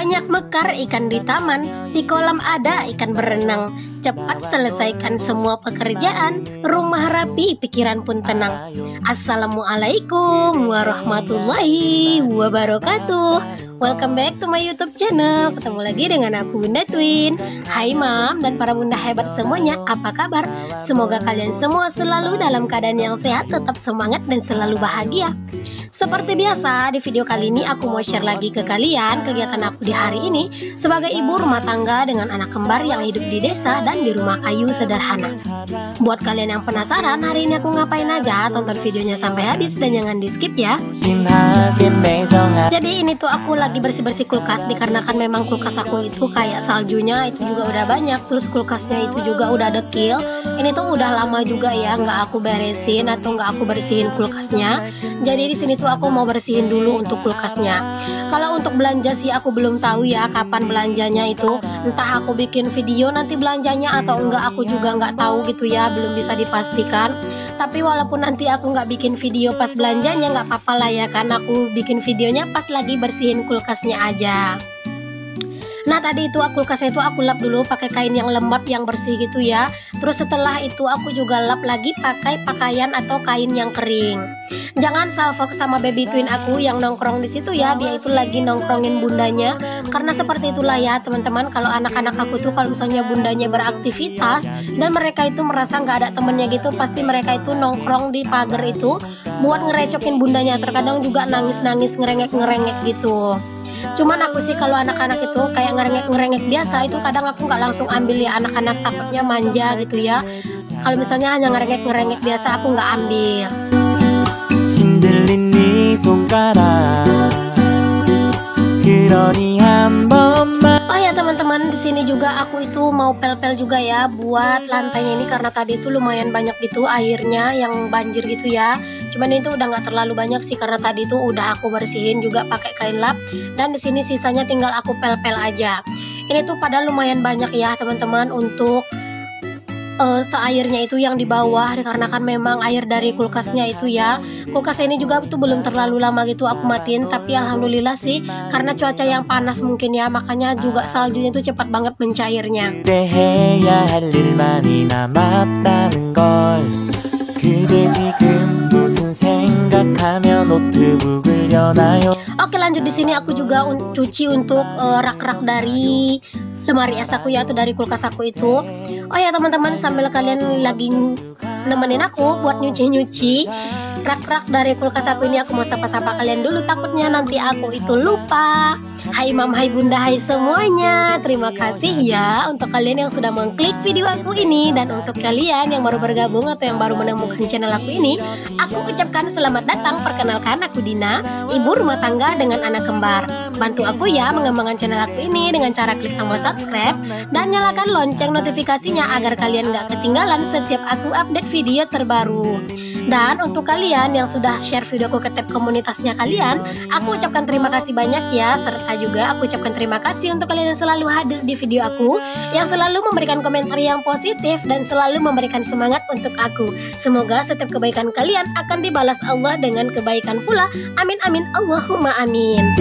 Banyak mekar ikan di taman, di kolam ada ikan berenang. Cepat selesaikan semua pekerjaan, rumah rapi, pikiran pun tenang. Assalamualaikum warahmatullahi wabarakatuh. Welcome back to my YouTube channel. Ketemu lagi dengan aku Bunda Twin. Hai Mam dan para bunda hebat semuanya, apa kabar? Semoga kalian semua selalu dalam keadaan yang sehat, tetap semangat dan selalu bahagia. Seperti biasa, di video kali ini aku mau share lagi ke kalian kegiatan aku di hari ini sebagai ibu rumah tangga dengan anak kembar yang hidup di desa dan di rumah kayu sederhana. Buat kalian yang penasaran hari ini aku ngapain aja, tonton videonya sampai habis dan jangan di skip ya. Jadi ini tuh aku lagi bersih-bersih kulkas, dikarenakan memang kulkas aku itu kayak saljunya itu juga udah banyak, terus kulkasnya itu juga udah dekil. Ini tuh udah lama juga ya nggak aku beresin atau nggak aku bersihin kulkasnya. Jadi di sini tuh aku mau bersihin dulu untuk kulkasnya. Kalau untuk belanja sih aku belum tahu ya kapan belanjanya itu. Entah aku bikin video nanti belanjanya atau enggak, aku juga nggak tahu gitu ya, belum bisa dipastikan. Tapi walaupun nanti aku nggak bikin video pas belanjanya nggak apa-apa lah ya, karena aku bikin videonya pas lagi bersihin kulkasnya aja. Nah tadi itu kulkasnya itu aku lap dulu pakai kain yang lembab yang bersih gitu ya. Terus setelah itu aku juga lap lagi pakai pakaian atau kain yang kering. Jangan salfok sama baby twin aku yang nongkrong di situ ya, dia itu lagi nongkrongin bundanya. Karena seperti itulah ya teman-teman, kalau anak-anak aku tuh kalau misalnya bundanya beraktivitas dan mereka itu merasa nggak ada temennya gitu, pasti mereka itu nongkrong di pagar itu buat ngerecokin bundanya. Terkadang juga nangis-nangis, ngerengek-ngerengek gitu. Cuman aku sih kalau anak-anak itu kayak ngerengek-ngerengek biasa itu kadang aku nggak langsung ambil ya, anak-anak takutnya manja gitu ya. Kalau misalnya hanya ngerengek-ngerengek biasa aku nggak ambil. Oh ya teman-teman, di sini juga aku itu mau pel-pel juga ya buat lantainya ini, karena tadi itu lumayan banyak gitu airnya yang banjir gitu ya. Cuman itu udah nggak terlalu banyak sih karena tadi itu udah aku bersihin juga pakai kain lap, dan di sini sisanya tinggal aku pel-pel aja. Ini tuh pada lumayan banyak ya teman-teman untuk seairnya itu yang di bawah, dikarenakan memang air dari kulkasnya itu ya. Kulkas ini juga tuh belum terlalu lama gitu aku matiin, tapi alhamdulillah sih karena cuaca yang panas mungkin ya, makanya juga saljunya itu cepat banget mencairnya. Oke lanjut, di sini aku juga cuci untuk rak-rak dari lemari es aku ya, atau dari kulkas aku itu. Oh ya teman-teman, sambil kalian lagi nemenin aku buat nyuci-nyuci rak-rak dari kulkas aku ini, aku mau sapa-sapa kalian dulu, takutnya nanti aku itu lupa. Hai Mam, hai Bunda, hai semuanya. Terima kasih ya untuk kalian yang sudah mengklik video aku ini, dan untuk kalian yang baru bergabung atau yang baru menemukan channel aku ini, aku ucapkan selamat datang. Perkenalkan, aku Dina, ibu rumah tangga dengan anak kembar. Bantu aku ya mengembangkan channel aku ini dengan cara klik tombol subscribe dan nyalakan lonceng notifikasinya agar kalian gak ketinggalan setiap aku update video terbaru. Dan untuk kalian yang sudah share videoku ke tab komunitasnya kalian, aku ucapkan terima kasih banyak ya. Serta juga aku ucapkan terima kasih untuk kalian yang selalu hadir di video aku, yang selalu memberikan komentar yang positif dan selalu memberikan semangat untuk aku. Semoga setiap kebaikan kalian akan dibalas Allah dengan kebaikan pula. Amin amin Allahumma amin.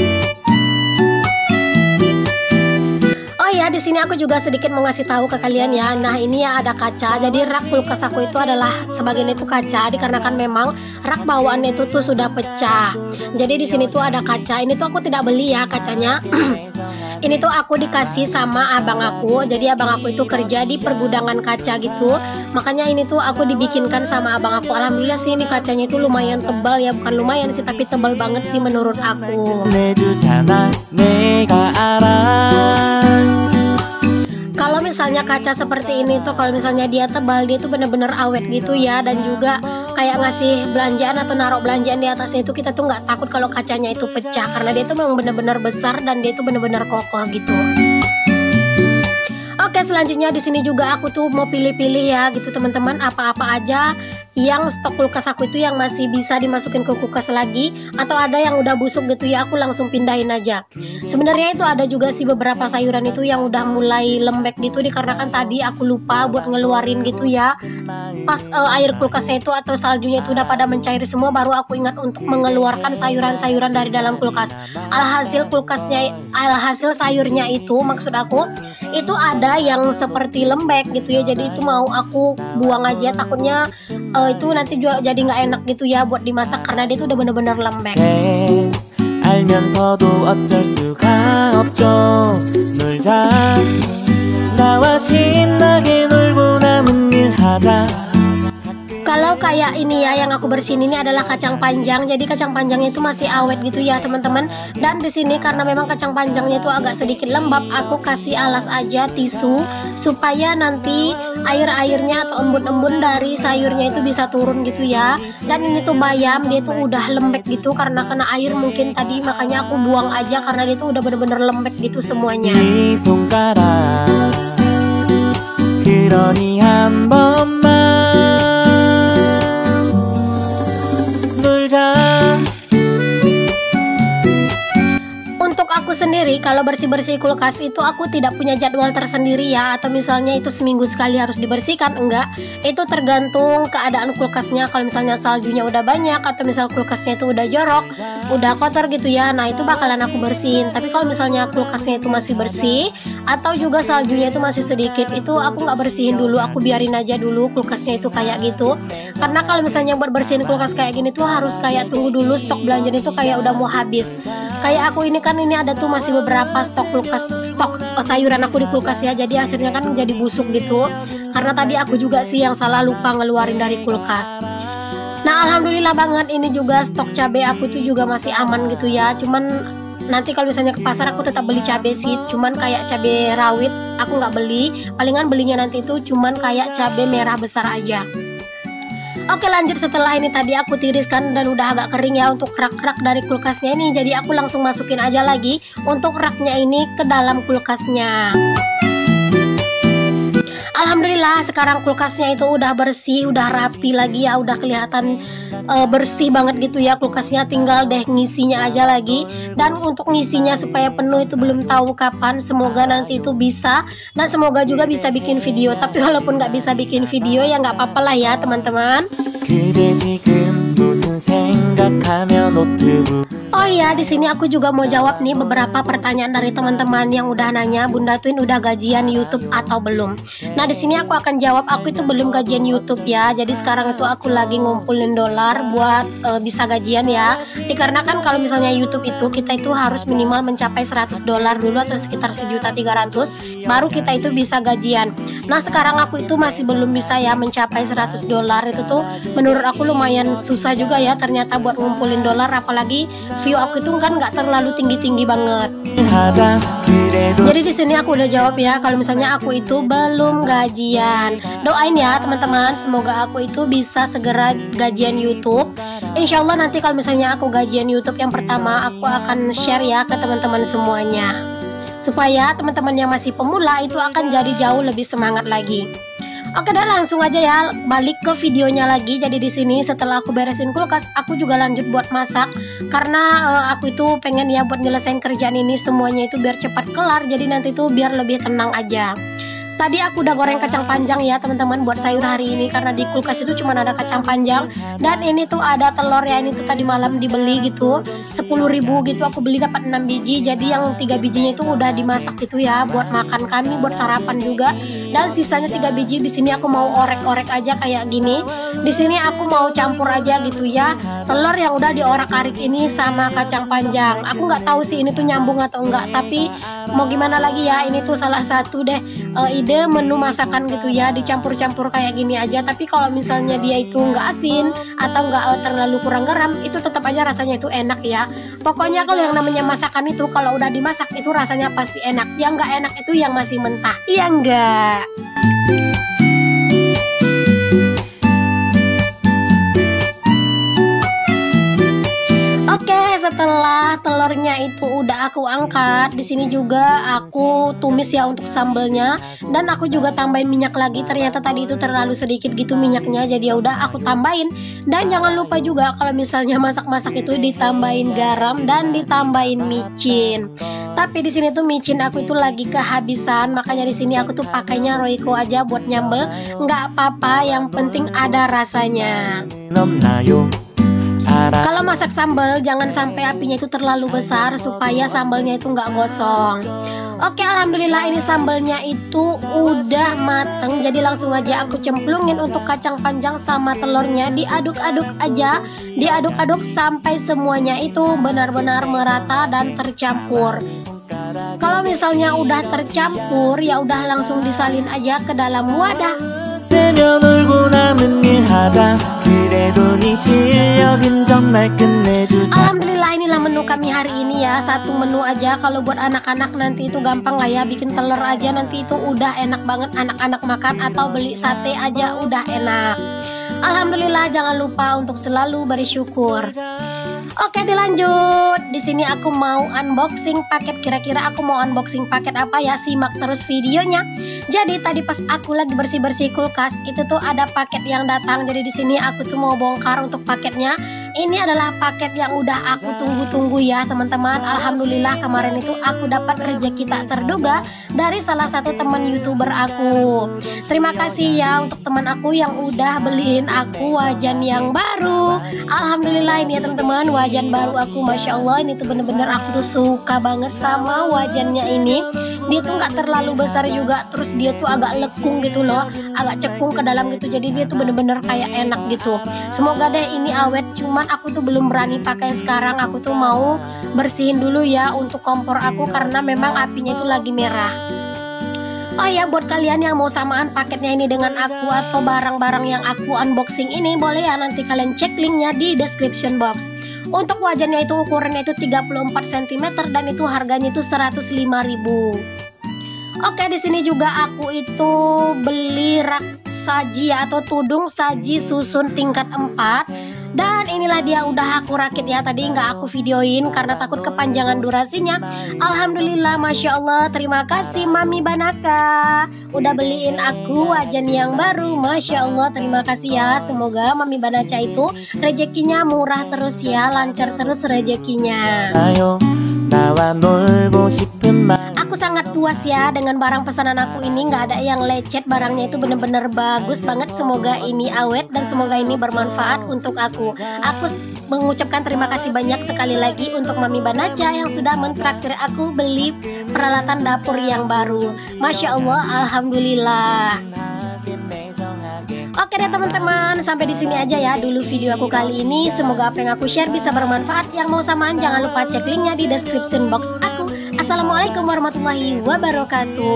Oh ya, di sini aku juga sedikit mau ngasih tahu ke kalian ya. Nah ini ya ada kaca. Jadi rak kulkas aku itu adalah sebagian itu kaca, dikarenakan memang rak bawaannya itu tuh sudah pecah. Jadi di sini tuh ada kaca. Ini tuh aku tidak beli ya kacanya. Ini tuh aku dikasih sama abang aku. Jadi abang aku itu kerja di pergudangan kaca gitu. Makanya ini tuh aku dibikinkan sama abang aku. Alhamdulillah sih ini kacanya itu lumayan tebal ya, bukan lumayan sih tapi tebal banget sih menurut aku. Kalau misalnya kaca seperti ini tuh, kalau misalnya dia tebal, dia tuh bener-bener awet gitu ya. Dan juga kayak ngasih belanjaan atau naruh belanjaan di atasnya itu, kita tuh nggak takut kalau kacanya itu pecah, karena dia tuh memang bener-bener besar dan dia tuh bener-bener kokoh gitu. Oke, selanjutnya di sini juga aku tuh mau pilih-pilih ya gitu teman-teman, apa-apa aja yang stok kulkas aku itu yang masih bisa dimasukin ke kulkas lagi, atau ada yang udah busuk gitu ya, aku langsung pindahin aja. Sebenarnya itu ada juga sih beberapa sayuran itu yang udah mulai lembek gitu, dikarenakan tadi aku lupa buat ngeluarin gitu ya. Pas air kulkasnya itu atau saljunya itu udah pada mencair semua, baru aku ingat untuk mengeluarkan sayuran-sayuran dari dalam kulkas. Alhasil sayurnya itu, maksud aku itu ada yang seperti lembek gitu ya, jadi itu mau aku buang aja, takutnya itu nanti juga jadi nggak enak gitu ya buat dimasak karena dia itu udah bener-bener lembek. 알면서도 어쩔 수가 없죠. 놀자 나와 신나게 놀고 남은 일 하자. Kalau kayak ini ya yang aku bersihin ini adalah kacang panjang. Jadi kacang panjangnya itu masih awet gitu ya teman-teman. Dan di sini karena memang kacang panjangnya itu agak sedikit lembab, aku kasih alas aja tisu supaya nanti air-airnya atau embun-embun dari sayurnya itu bisa turun gitu ya. Dan ini tuh bayam, dia tuh udah lembek gitu karena kena air mungkin tadi, makanya aku buang aja karena dia tuh udah bener-bener lembek gitu semuanya. 그러니 한 번만 Untuk aku sendiri kalau bersih-bersih kulkas itu aku tidak punya jadwal tersendiri ya, atau misalnya itu seminggu sekali harus dibersihkan, enggak. Itu tergantung keadaan kulkasnya. Kalau misalnya saljunya udah banyak atau misal kulkasnya itu udah jorok, udah kotor gitu ya, nah itu bakalan aku bersihin. Tapi kalau misalnya kulkasnya itu masih bersih atau juga saljunya itu masih sedikit, itu aku nggak bersihin dulu, aku biarin aja dulu kulkasnya itu kayak gitu. Karena kalau misalnya buat bersihin kulkas kayak gini tuh harus kayak tunggu dulu stok belanjaan itu kayak udah mau habis. Kayak aku ini kan, ini ada tuh masih beberapa stok sayuran aku di kulkas ya, jadi akhirnya kan jadi busuk gitu karena tadi aku juga sih yang salah lupa ngeluarin dari kulkas. Nah alhamdulillah banget ini juga stok cabai aku tuh juga masih aman gitu ya. Cuman nanti kalau misalnya ke pasar aku tetap beli cabai sih, cuman kayak cabai rawit aku nggak beli, palingan belinya nanti itu cuman kayak cabai merah besar aja. Oke lanjut, setelah ini tadi aku tiriskan dan udah agak kering ya untuk rak-rak dari kulkasnya ini, jadi aku langsung masukin aja lagi untuk raknya ini ke dalam kulkasnya. Alhamdulillah sekarang kulkasnya itu udah bersih, udah rapi lagi ya, udah kelihatan bersih banget gitu ya kulkasnya, tinggal deh ngisinya aja lagi. Dan untuk ngisinya supaya penuh itu belum tahu kapan, semoga nanti itu bisa, dan semoga juga bisa bikin video. Tapi walaupun nggak bisa bikin video ya nggak apa-apa lah ya teman-teman. Oh iya, di sini aku juga mau jawab nih beberapa pertanyaan dari teman-teman yang udah nanya, Bunda Twin udah gajian YouTube atau belum? Nah, di sini aku akan jawab, aku itu belum gajian YouTube ya. Jadi sekarang itu aku lagi ngumpulin dolar buat bisa gajian ya. Dikarenakan kalau misalnya YouTube itu kita itu harus minimal mencapai 100 dolar dulu atau sekitar 1.300.000 baru kita itu bisa gajian. Nah, sekarang aku itu masih belum bisa ya mencapai 100 dolar. Itu tuh menurut aku lumayan susah juga ya ternyata buat ngumpulin dolar, apalagi view aku itu kan nggak terlalu tinggi-tinggi banget. Jadi di sini aku udah jawab ya, kalau misalnya aku itu belum gajian. Doain ya teman-teman, semoga aku itu bisa segera gajian YouTube. Insya Allah nanti kalau misalnya aku gajian YouTube yang pertama, aku akan share ya ke teman-teman semuanya, supaya teman-teman yang masih pemula itu akan jadi jauh lebih semangat lagi. Oke, dan langsung aja ya balik ke videonya lagi. Jadi di sini setelah aku beresin kulkas, aku juga lanjut buat masak karena aku itu pengen ya buat nyelesain kerjaan ini semuanya itu biar cepat kelar. Jadi nanti tuh biar lebih tenang aja. Tadi aku udah goreng kacang panjang ya teman-teman buat sayur hari ini, karena di kulkas itu cuma ada kacang panjang. Dan ini tuh ada telur ya, ini tuh tadi malam dibeli gitu 10.000 gitu, aku beli dapat 6 biji. Jadi yang 3 bijinya itu udah dimasak gitu ya buat makan kami, buat sarapan juga. Dan sisanya 3 biji di sini aku mau orek-orek aja kayak gini. Di sini aku mau campur aja gitu ya telur yang udah diorak-arik ini sama kacang panjang. Aku nggak tahu sih ini tuh nyambung atau enggak, tapi mau gimana lagi ya, ini tuh salah satu deh ide menu masakan gitu ya, dicampur-campur kayak gini aja. Tapi kalau misalnya dia itu nggak asin atau nggak terlalu kurang garam, itu tetap aja rasanya itu enak ya. Pokoknya kalau yang namanya masakan itu kalau udah dimasak itu rasanya pasti enak. Yang nggak enak itu yang masih mentah, iya enggak? Setelah setelah telurnya itu udah aku angkat, di sini juga aku tumis ya untuk sambelnya, dan aku juga tambahin minyak lagi. Ternyata tadi itu terlalu sedikit gitu minyaknya, jadi ya udah aku tambahin. Dan jangan lupa juga kalau misalnya masak-masak itu ditambahin garam dan ditambahin micin. Tapi di sini tuh micin aku itu lagi kehabisan, makanya di sini aku tuh pakainya Royco aja buat nyambel. Nggak apa-apa, yang penting ada rasanya. Kalau masak sambal jangan sampai apinya itu terlalu besar supaya sambalnya itu nggak gosong. Oke, alhamdulillah ini sambalnya itu udah mateng. Jadi langsung aja aku cemplungin untuk kacang panjang sama telurnya. Diaduk-aduk aja, diaduk-aduk sampai semuanya itu benar-benar merata dan tercampur. Kalau misalnya udah tercampur, ya udah langsung disalin aja ke dalam wadah. Alhamdulillah inilah menu kami hari ini ya. Satu menu aja, kalau buat anak-anak nanti itu gampang lah ya. Bikin telur aja nanti itu udah enak banget anak-anak makan, atau beli sate aja udah enak. Alhamdulillah, jangan lupa untuk selalu bersyukur. Oke, dilanjut. Di sini aku mau unboxing paket. Kira-kira aku mau unboxing paket apa ya? Simak terus videonya. Jadi tadi pas aku lagi bersih-bersih kulkas, itu tuh ada paket yang datang. Jadi di sini aku tuh mau bongkar untuk paketnya. Ini adalah paket yang udah aku tunggu-tunggu ya teman-teman. Alhamdulillah kemarin itu aku dapat rezeki tak terduga dari salah satu teman YouTuber aku. Terima kasih ya untuk teman aku yang udah beliin aku wajan yang baru. Alhamdulillah ini ya teman-teman, wajan baru aku. Masya Allah, ini tuh bener-bener aku tuh suka banget sama wajannya ini. Dia tuh nggak terlalu besar juga, terus dia tuh agak lekung gitu loh, agak cekung ke dalam gitu. Jadi dia tuh bener-bener kayak enak gitu. Semoga deh ini awet. Cuman aku tuh belum berani pakai sekarang. Aku tuh mau bersihin dulu ya untuk kompor aku, karena memang apinya itu lagi merah. Oh ya, buat kalian yang mau samaan paketnya ini dengan aku atau barang-barang yang aku unboxing ini, boleh ya nanti kalian cek linknya di description box. Untuk wajannya itu ukurannya itu 34 cm dan itu harganya itu 105.000. Oke, di sini juga aku itu beli rak saji atau tudung saji susun tingkat 4. Dan inilah dia udah aku rakit ya. Tadi nggak aku videoin karena takut kepanjangan durasinya. Alhamdulillah, Masya Allah, terima kasih Mami Banaka udah beliin aku wajan yang baru. Masya Allah, terima kasih ya. Semoga Mami Banaka itu rezekinya murah terus ya, lancar terus rezekinya. Aku sangat puas ya dengan barang pesanan aku ini, nggak ada yang lecet, barangnya itu bener-bener bagus banget. Semoga ini awet dan semoga ini bermanfaat untuk aku. Aku mengucapkan terima kasih banyak sekali lagi untuk Mami Banaca yang sudah mentraktir aku beli peralatan dapur yang baru. Masya Allah, alhamdulillah. Oke deh teman-teman, sampai di sini aja ya dulu video aku kali ini. Semoga apa yang aku share bisa bermanfaat. Yang mau samaan jangan lupa cek linknya di description box aku. Assalamualaikum warahmatullahi wabarakatuh.